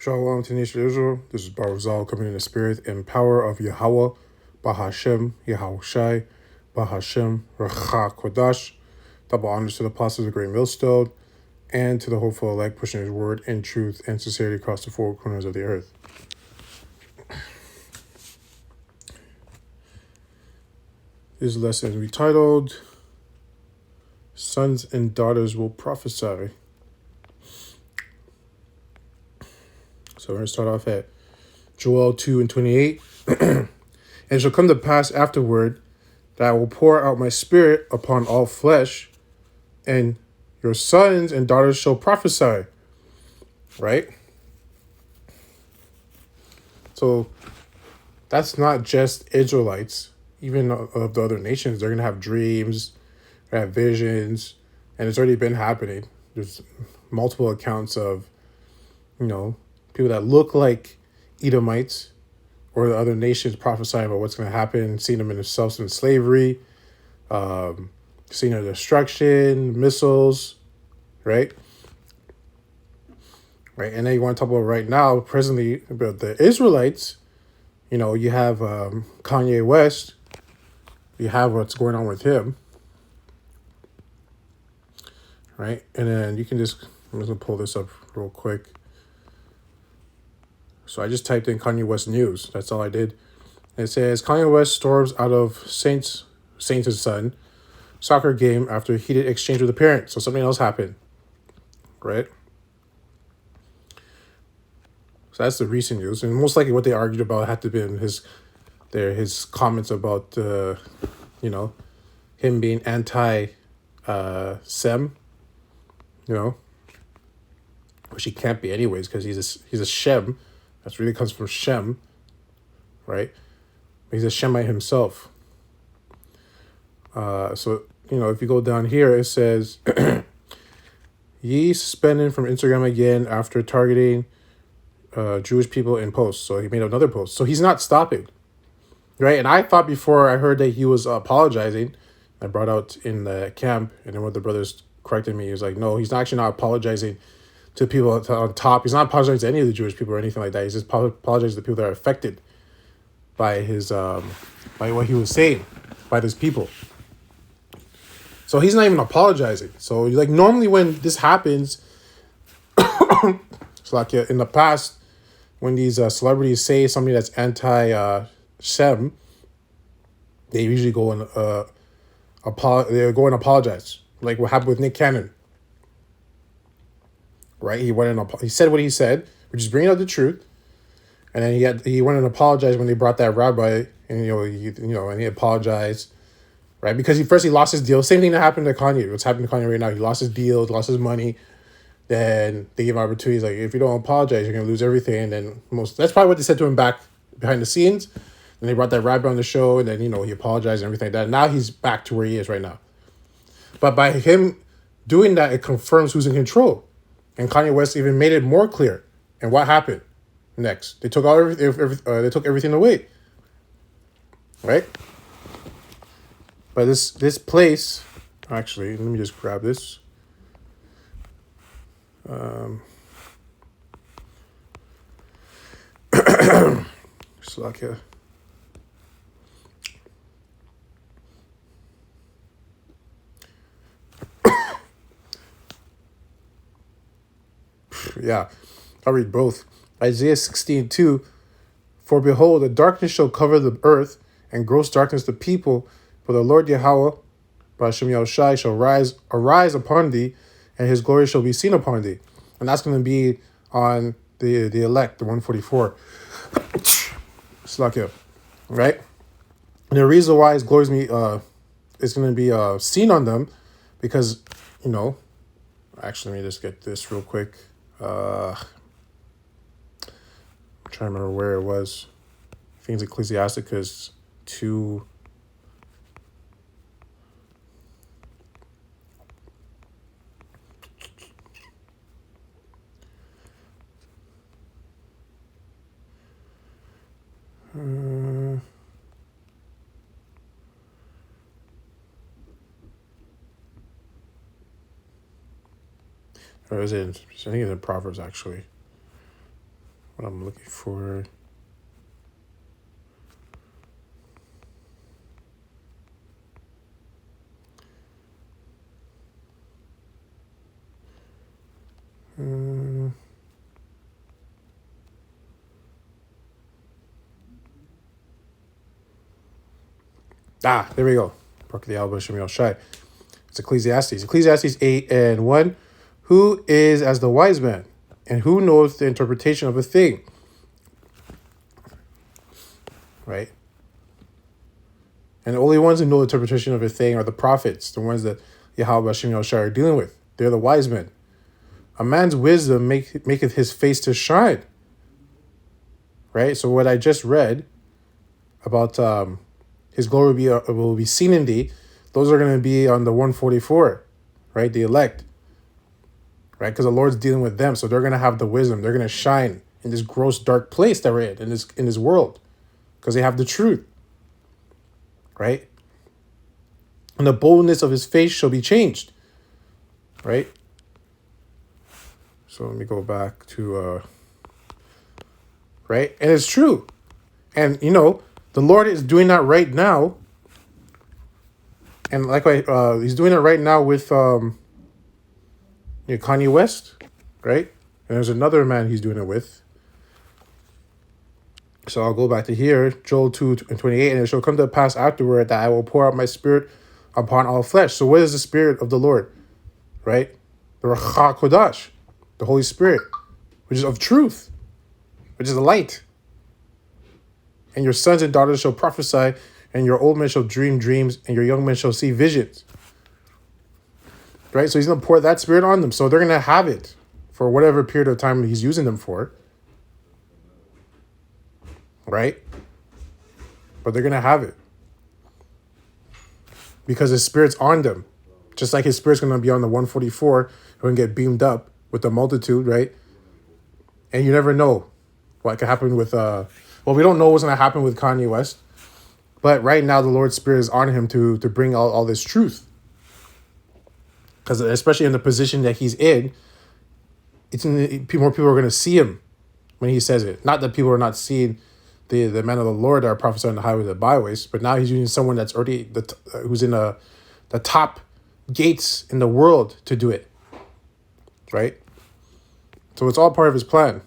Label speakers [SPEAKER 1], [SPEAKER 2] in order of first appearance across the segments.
[SPEAKER 1] Shalom to nation of Israel. This is Barzal coming in the spirit and power of Yahweh, Bahashem, Yahushai, Bahashem, Racha Kodash. Double honors to the apostles of the Great Millstone and to the hopeful elect pushing his word in truth and sincerity across the four corners of the earth. This lesson is entitled Sons and Daughters Will Prophesy. So we're going to start off at Joel 2:28. And it shall come to pass afterward that I will pour out my spirit upon all flesh, and your sons and daughters shall prophesy. Right? So that's not just Israelites. Even of the other nations, they're going to have dreams, have visions, and it's already been happening. There's multiple accounts of, people that look like Edomites or the other nations prophesying about what's going to happen, seeing them in themselves in slavery, seeing their destruction, missiles, right? Right, and then you want to talk about right now, presently, about the Israelites. You have Kanye West. You have what's going on with him, right? And then I'm just going to pull this up real quick. So I just typed in Kanye West news. That's all I did. And it says, Kanye West storms out of Saints' son soccer game after heated exchange with a parent. So something else happened, right? So that's the recent news. And most likely what they argued about had to be in his comments about, him being anti-Sem, which he can't be anyways because he's a Shem. That really comes from Shem, right? He's a Shemite himself. So, if you go down here, it says, Ye suspended from Instagram again after targeting Jewish people in posts. So he made another post. So he's not stopping, right? And I thought before I heard that he was apologizing, I brought out in the camp, and then one of the brothers corrected me. He was like, no, he's actually not apologizing to people on top. He's not apologizing to any of the Jewish people or anything like that. He's just apologizing to the people that are affected by his by what he was saying by these people. So he's not even apologizing. So normally when this happens, it's like in the past when these celebrities say something that's anti-Sem, they usually go and apologize. Like what happened with Nick Cannon. Right, he went and he said what he said, which is bringing out the truth, and then he went and apologized when they brought that rabbi, and and he apologized, right? Because he lost his deal. Same thing that happened to Kanye. What's happening to Kanye right now? He lost his deal, lost his money. Then they give him opportunities like, if you don't apologize, you're gonna lose everything. And then that's probably what they said to him back behind the scenes. And they brought that rabbi on the show, and then he apologized and everything like that. Now he's back to where he is right now. But by him doing that, it confirms who's in control. And Kanye West even made it more clear. And what happened next? They took everything away, right? But this place, actually, let me just grab this. Slovakia. Yeah, I'll read both. Isaiah 16:2. For behold, the darkness shall cover the earth, and gross darkness the people. For the Lord Yahweh, Bashem Yahushai, shall arise upon thee, and his glory shall be seen upon thee. And that's going to be on the elect, the 144. Slakia, right? And the reason why his glory is going to be seen on them, because, actually, let me just get this real quick. I'm trying to remember where it was. I think it's Ecclesiasticus 2. Or is it? I think it's in Proverbs, actually. what I'm looking for. There we go. Baruch the Alba Shem Shai. It's Ecclesiastes. Ecclesiastes 8 and 1. Who is as the wise man? And who knows the interpretation of a thing? Right? And the only ones who know the interpretation of a thing are the prophets, the ones that Yahweh Hashem Yahushua are dealing with. They're the wise men. A man's wisdom maketh his face to shine. Right? So what I just read about his glory will be seen in thee, those are going to be on the 144, right? The elect. Right? Because the Lord's dealing with them. So they're going to have the wisdom. They're going to shine in this gross, dark place that we're in this world. Because they have the truth. Right? And the boldness of his face shall be changed. Right? So let me go back to, right? And it's true. And, the Lord is doing that right now. And he's doing it right now with Kanye West, right? And there's another man he's doing it with. So I'll go back to here, Joel 2:28, and it shall come to pass afterward that I will pour out my spirit upon all flesh. So what is the spirit of the Lord, right? The Ruach HaKodesh, the Holy Spirit, which is of truth, which is the light. And your sons and daughters shall prophesy, and your old men shall dream dreams, and your young men shall see visions. Right? So he's going to pour that spirit on them. So they're going to have it for whatever period of time he's using them for. Right? But they're going to have it. Because his spirit's on them. Just like his spirit's going to be on the 144. They're going to get beamed up with the multitude, right? And you never know what could happen with... we don't know what's going to happen with Kanye West. But right now, the Lord's Spirit is on him to bring all this truth. Because especially in the position that he's in, more people are going to see him when he says it. Not that people are not seeing the men of the Lord that are prophesying the highways and byways, but now he's using someone that's already who's in the top gates in the world to do it. Right? So it's all part of his plan.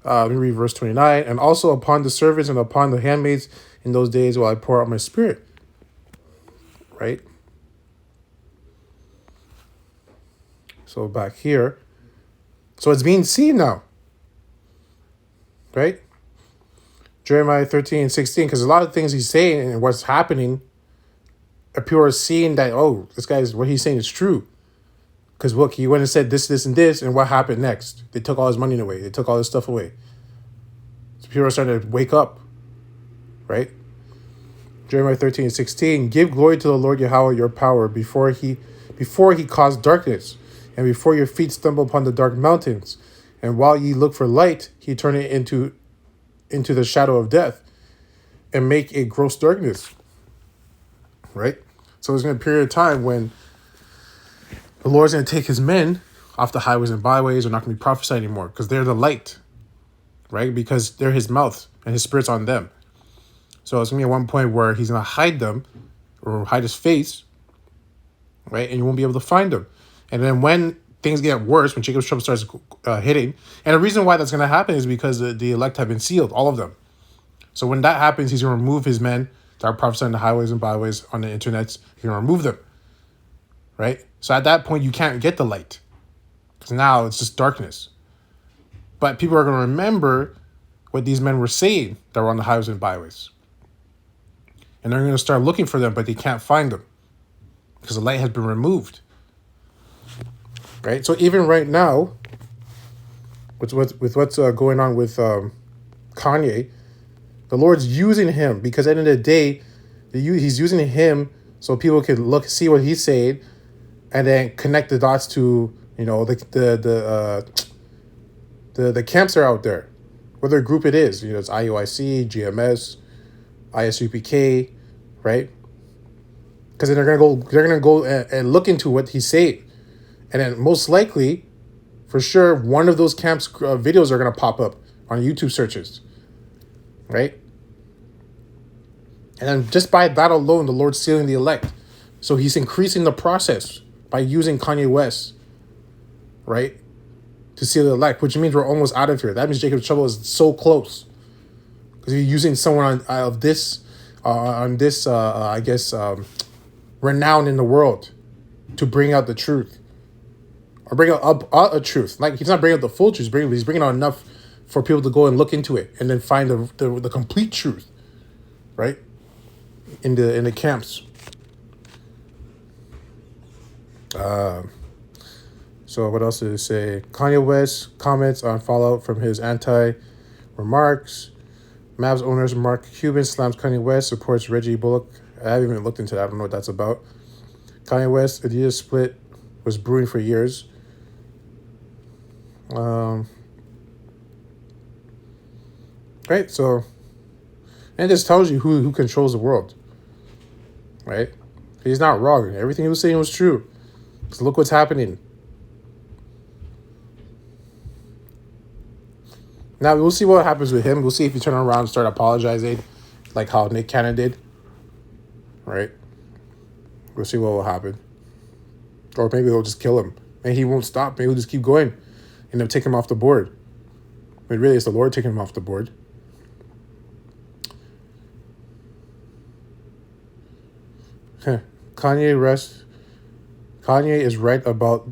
[SPEAKER 1] Let me read verse 29. And also upon the servants and upon the handmaids in those days will I pour out my spirit. Right? So back here. So it's being seen now. Right? Jeremiah 13:16. Because a lot of things he's saying and what's happening, people are seeing that, what he's saying is true. Because look, he went and said this, this, and this, and what happened next? They took all his money away. They took all his stuff away. So people are starting to wake up, right? Jeremiah 13:16. Give glory to the Lord Yahweh your power before he caused darkness, and before your feet stumble upon the dark mountains. And while ye look for light, he turn it into the shadow of death, and make a gross darkness. Right? So there's going to be a period of time when the Lord's going to take his men off the highways and byways. They're not going to be prophesying anymore because they're the light, right? Because they're his mouth and his spirit's on them. So it's going to be at one point where he's going to hide them or hide his face, right? And you won't be able to find them. And then when things get worse, when Jacob's trouble starts hitting, and the reason why that's going to happen is because the elect have been sealed, all of them. So when that happens, he's going to remove his men that are prophesying the highways and byways on the internet. He's going to remove them, right? So at that point, you can't get the light because now it's just darkness. But people are going to remember what these men were saying that were on the highways and byways. And they're going to start looking for them, but they can't find them because the light has been removed. Right? So even right now, with what's going on with Kanye, the Lord's using him because at the end of the day, he's using him so people can see what he's saying, and then connect the dots to the camps are out there, whether group it is. It's IUIC, GMS, ISUPK, right? Because then they're gonna go and look into what he's saying, and then most likely, for sure one of those camps videos are going to pop up on YouTube searches, right? And then just by that alone, the Lord's sealing the elect. So he's increasing the process by using Kanye West, right, to seal the elect, which means we're almost out of here. That means Jacob's trouble is so close. Because you're using someone on this, I guess, renowned in the world to bring out the truth. Or bring out a truth. Like, he's not bringing out the full truth, he's bringing out enough for people to go and look into it and then find the complete truth, right? In the camps. So what else did it say? Kanye West comments on fallout from his anti-remarks. Mavs owners Mark Cuban slams Kanye West, supports Reggie Bullock. I haven't even looked into that. I don't know what that's about. Kanye West, Adidas split was brewing for years. Right, so, and it just tells you who controls the world. Right? He's not wrong. Everything he was saying was true. So look what's happening. Now, we'll see what happens with him. We'll see if he turn around and start apologizing like how Nick Cannon did. Right? We'll see what will happen. Or maybe they'll just kill him. And he won't stop. Maybe he'll just keep going. And they'll take him off the board. But really, it's the Lord taking him off the board. Kanye is right about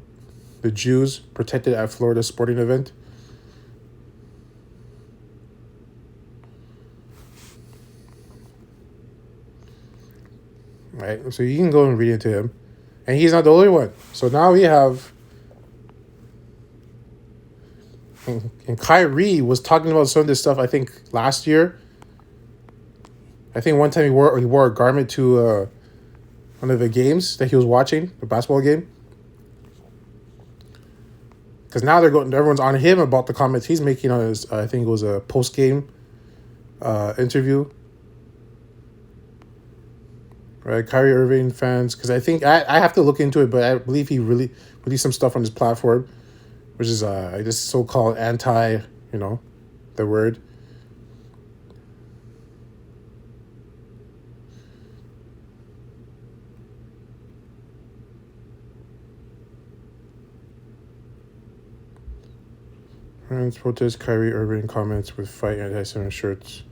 [SPEAKER 1] the Jews protected at Florida sporting event. Right, so you can go and read into him. And he's not the only one. So now we have... And Kyrie was talking about some of this stuff, I think, last year. I think one time he wore a garment to one of the games that he was watching, the basketball game. Because now everyone's on him about the comments he's making on his, I think it was a post-game interview. Right, Kyrie Irving fans, because I think, I have to look into it, but I believe he really released some stuff on his platform, which is this so-called anti, the word. Fans protest Kyrie Irving comments with fight anti-Semitic shirts.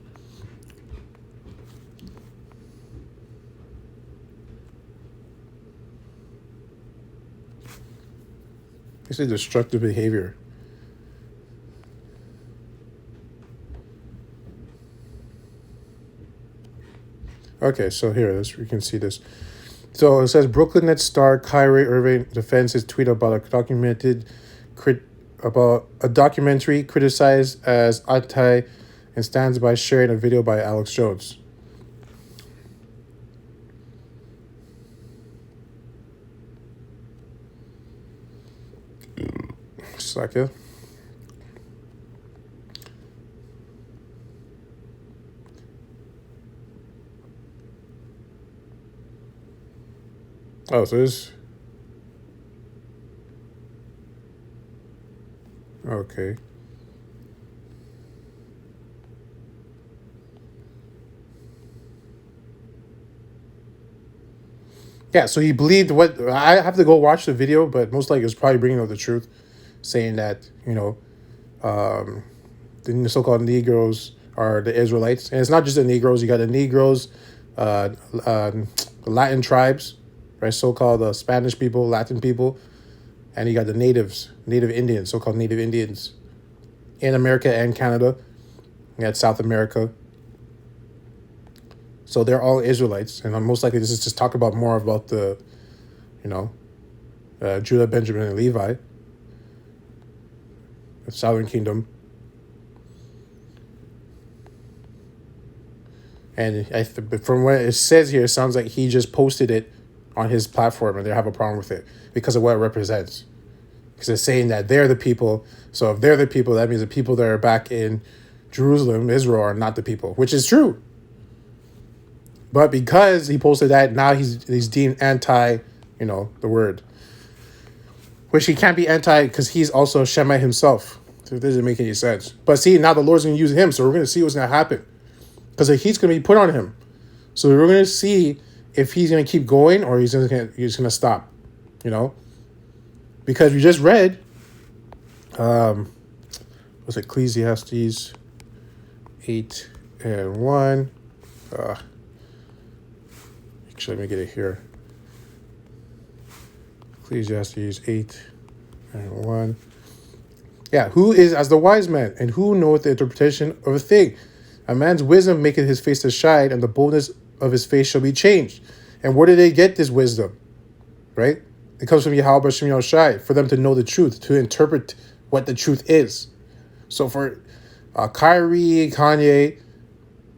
[SPEAKER 1] This is destructive behavior. Okay, so here, we can see this. So it says Brooklyn Nets star Kyrie Irving defends his tweet about a documentary criticized as anti and stands by sharing a video by Alex Jones. Second. Oh, so this... Okay. Yeah, so he believed what... I have to go watch the video, but most likely it was probably bringing out the truth, saying that, the so-called Negroes are the Israelites. And it's not just the Negroes. You got the Negroes, Latin tribes, right? So-called Spanish people, Latin people. And you got the natives, Native Indians, so-called Native Indians in America and Canada. You got South America. So they're all Israelites. And most likely this is just talk about more about the, Judah, Benjamin, and Levi. The Southern Kingdom. And from what it says here, it sounds like he just posted it on his platform and they have a problem with it because of what it represents. Because it's saying that they're the people. So if they're the people, that means the people that are back in Jerusalem, Israel, are not the people, which is true. But because he posted that, now he's deemed anti, the word. Which he can't be anti because he's also a Shemite himself. So it doesn't make any sense. But see, now the Lord's going to use him, so we're going to see what's going to happen. Because the heat's going to be put on him. So we're going to see if he's going to keep going or he's going to stop. You know? Because we just read, what's it, Ecclesiastes 8:1. Actually, let me get it here. Ecclesiastes 8:1. Yeah, who is as the wise man, and who knoweth the interpretation of a thing? A man's wisdom maketh his face to shine, and the boldness of his face shall be changed. And where did they get this wisdom? Right? It comes from Yahweh B'Shem Yahushai, for them to know the truth, to interpret what the truth is. So for Kyrie, Kanye,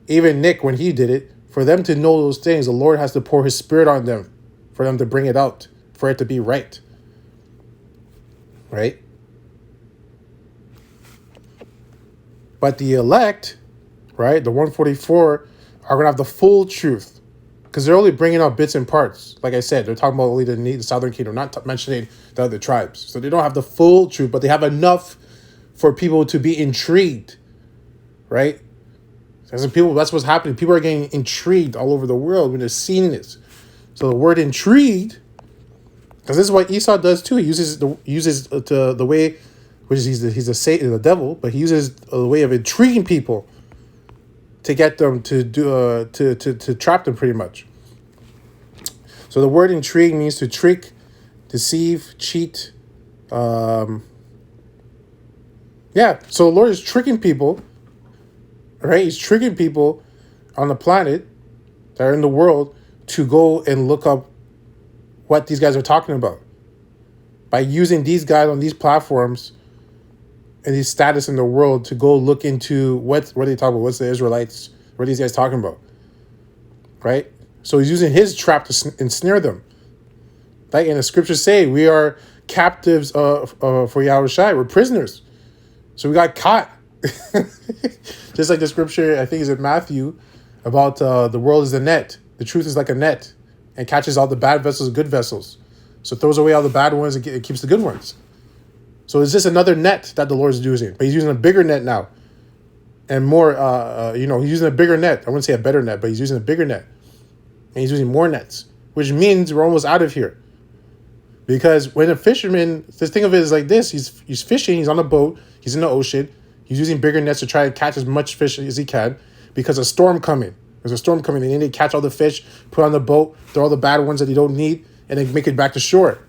[SPEAKER 1] even Nick, when he did it, for them to know those things, the Lord has to pour his spirit on them, for them to bring it out, for it to be right. Right? But the elect, right, the 144, are going to have the full truth. Because they're only bringing out bits and parts. Like I said, they're talking about only the southern kingdom, not mentioning the other tribes. So they don't have the full truth, but they have enough for people to be intrigued, right? That's what's happening. People are getting intrigued all over the world when they're seeing this. So the word intrigued, because this is what Esau does too. He uses the way, which is he's the devil, but he uses the way of intriguing people to get them to do to trap them pretty much. So the word intrigue means to trick, deceive, cheat. So the Lord is tricking people, right? He's tricking people on the planet that are in the world to go and look up what these guys are talking about by using these guys on these platforms and these status in the world to go look into what are they talking about? What's the Israelites? What are these guys talking about? Right? So he's using his trap to ensnare them. Like in the scriptures say, we are captives for Yahushua. We're prisoners. So we got caught. Just like the scripture, I think is in Matthew, about the world is a net. The truth is like a net and catches all the bad vessels, good vessels. So it throws away all the bad ones and it keeps the good ones. So it's just another net that the Lord is using. But he's using a bigger net now. And more, he's using a bigger net. I wouldn't say a better net, but he's using a bigger net. And he's using more nets, which means we're almost out of here. Because when a fisherman, the thing of it is like this, he's fishing, he's on a boat, he's in the ocean, he's using bigger nets to try and catch as much fish as he can because a storm coming. There's a storm coming, and then they catch all the fish, put on the boat, throw all the bad ones that you don't need, and then make it back to shore,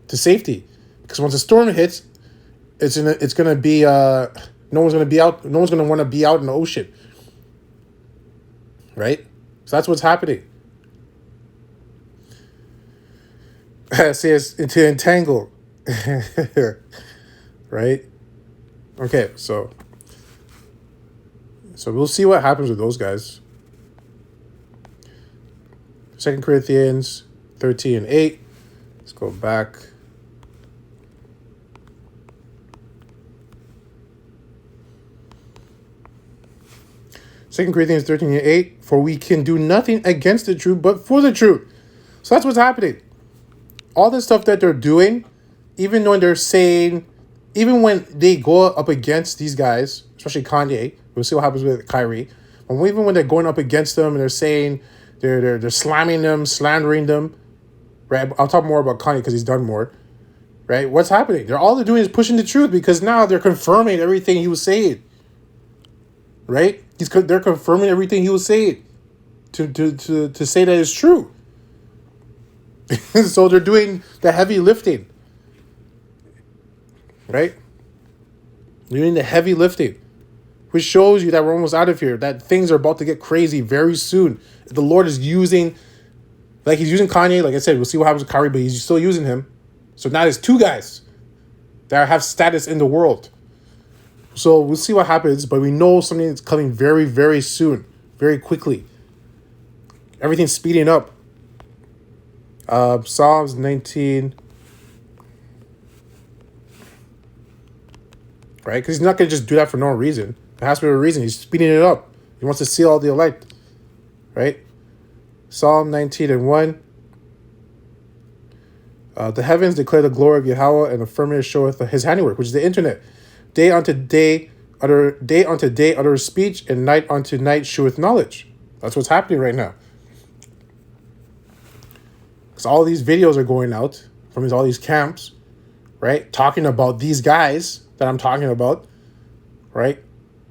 [SPEAKER 1] to safety. Because once a storm hits, it's gonna be no one's gonna be out. No one's gonna want to be out in the ocean, right? So that's what's happening. It says to entangle, right? Okay, so we'll see what happens with those guys. 2 Corinthians 13:8. Let's go back. Second Corinthians 13:8, for we can do nothing against the truth, but for the truth. So that's what's happening. All this stuff that they're doing, even when they're saying, even when they go up against these guys, especially Kanye, we'll see what happens with Kyrie. But even when they're going up against them and they're saying, they're slamming them, slandering them, right? I'll talk more about Kanye because he's done more, right? What's happening? All they're doing is pushing the truth because now they're confirming everything he was saying, right? They're confirming everything he was saying to say that it's true. So they're doing the heavy lifting, right? They're doing the heavy lifting, which shows you that we're almost out of here, that things are about to get crazy very soon. The Lord is using, like he's using Kanye, like I said, we'll see what happens with Kyrie, but he's still using him. So now there's two guys that have status in the world. So we'll see what happens, but we know something is coming very, very soon, very quickly. Everything's speeding up. Psalms 19. Right? Because he's not going to just do that for no reason. There has to be a reason. He's speeding it up. He wants to seal all the elect. Right? Psalm 19:1. The heavens declare the glory of Yahweh, and the firmament showeth his handiwork, which is the internet. Day unto day uttereth speech, and night unto night sheweth knowledge. That's what's happening right now. Because all these videos are going out from all these camps, right? Talking about these guys that I'm talking about, right?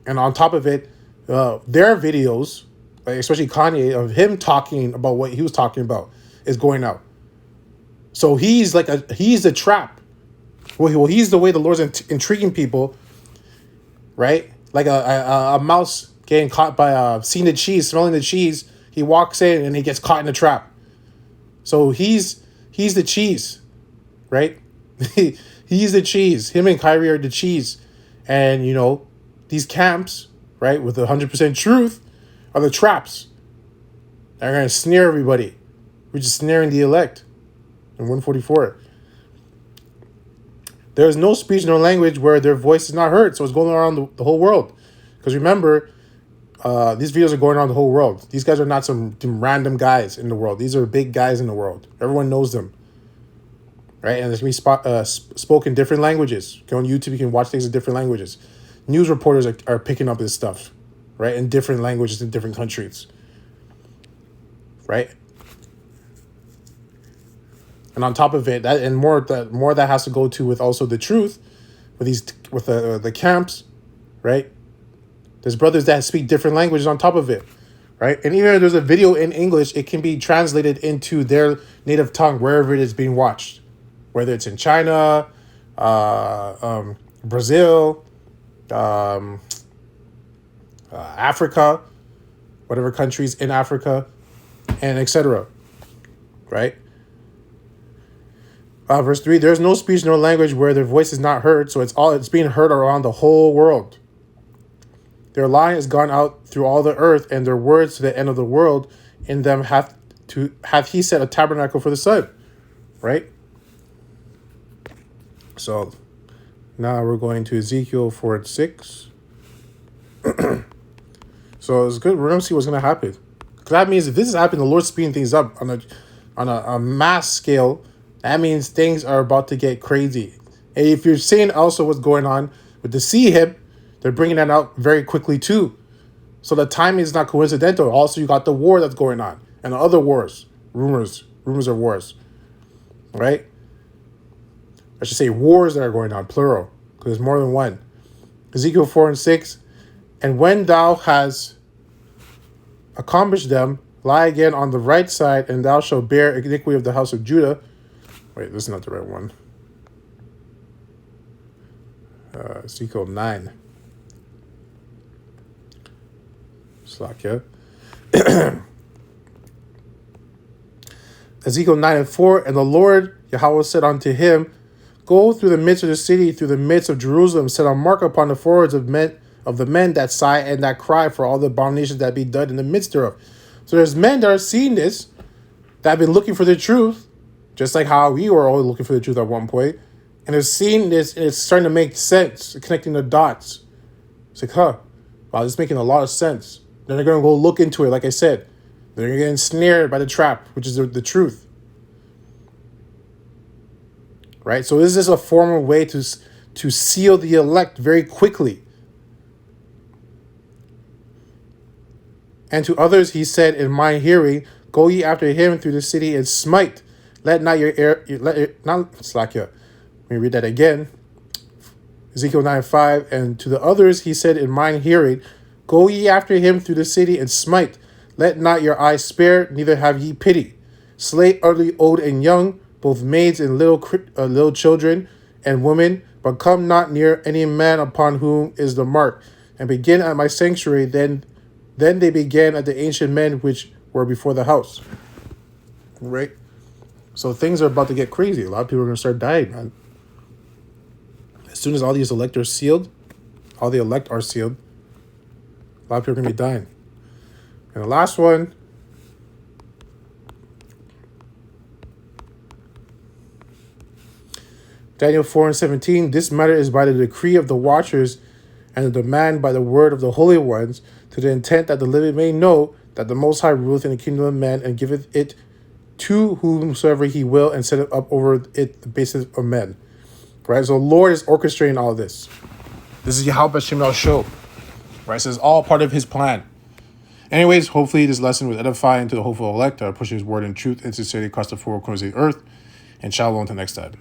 [SPEAKER 1] And on top of it, their videos, like especially Kanye, of him talking about what he was talking about is going out. So he's the trap. Well, he's the way the Lord's intriguing people, right? Like a mouse getting caught by seeing the cheese, smelling the cheese. He walks in and he gets caught in the trap. So he's the cheese, right? He's the cheese. Him and Kyrie are the cheese. And, these camps, right, with 100% truth are the traps. They're going to snare everybody. We're just snaring the elect. In 144. There is no speech nor language where their voice is not heard. So it's going around the whole world. Because remember, these videos are going around the whole world. These guys are not some random guys in the world. These are big guys in the world. Everyone knows them. Right? And it's going to be spoken in different languages. Go on YouTube, you can watch things in different languages. News reporters are picking up this stuff. Right? In different languages in different countries. Right? And on top of it, more that has to go to with also the truth, with the camps, right? There's brothers that speak different languages on top of it, right? And even if there's a video in English, it can be translated into their native tongue wherever it is being watched, whether it's in China, Brazil, Africa, whatever countries in Africa, and etc. Right? Verse 3, there is no speech nor language where their voice is not heard, so it's being heard around the whole world. Their line is gone out through all the earth, and their words to the end of the world. In them hath he set a tabernacle for the sun. Right? So now we're going to Ezekiel 4:6. So it's good. We're going to see what's going to happen. Because that means if this is happening, the Lord's speeding things up on a mass scale. That means things are about to get crazy. And if you're seeing also what's going on with the sea hip, they're bringing that out very quickly too. So the timing is not coincidental. Also, you got the war that's going on and the other wars, rumors of wars, right? I should say wars that are going on, plural, because there's more than one. Ezekiel 4:6, and when thou hast accomplished them, lie again on the right side, and thou shalt bear iniquity of the house of Judah. Wait, this is not the right one. Ezekiel 9. Slakia. Ezekiel 9:4, and the Lord Yahweh said unto him, go through the midst of the city, through the midst of Jerusalem, set a mark upon the foreheads of the men that sigh and that cry for all the abominations that be done in the midst thereof. So there's men that are seeing this, that have been looking for the truth, just like how we were always looking for the truth at one point. And they're seeing this, and it's starting to make sense, connecting the dots. It's like, wow, this is making a lot of sense. Then they're going to go look into it, like I said. They're going to get ensnared by the trap, which is the truth. Right? So this is a formal way to seal the elect very quickly. And to others he said in my hearing, go ye after him through the city and smite. Let not not slack you. Let me read that again. Ezekiel 9:5, and to the others he said in mine hearing, go ye after him through the city and smite. Let not your eyes spare, neither have ye pity. Slay utterly old and young, both maids and little children and women, but come not near any man upon whom is the mark, and begin at my sanctuary. Then they began at the ancient men which were before the house. Right? So things are about to get crazy. A lot of people are going to start dying, man. As soon as all these elect are sealed, all the elect are sealed, a lot of people are going to be dying. And the last one, Daniel 4:17, this matter is by the decree of the watchers and the demand by the word of the holy ones, to the intent that the living may know that the Most High ruleth in the kingdom of men and giveth it to whomsoever he will and set it up over it the basis of men. Right? So the Lord is orchestrating all of this. This is Yahweh Shem show. Right? So it's all part of his plan. Anyways, hopefully this lesson was edifying to the hopeful elect that are pushing his word in truth and sincerity across the four corners of the earth. And shalom until next time.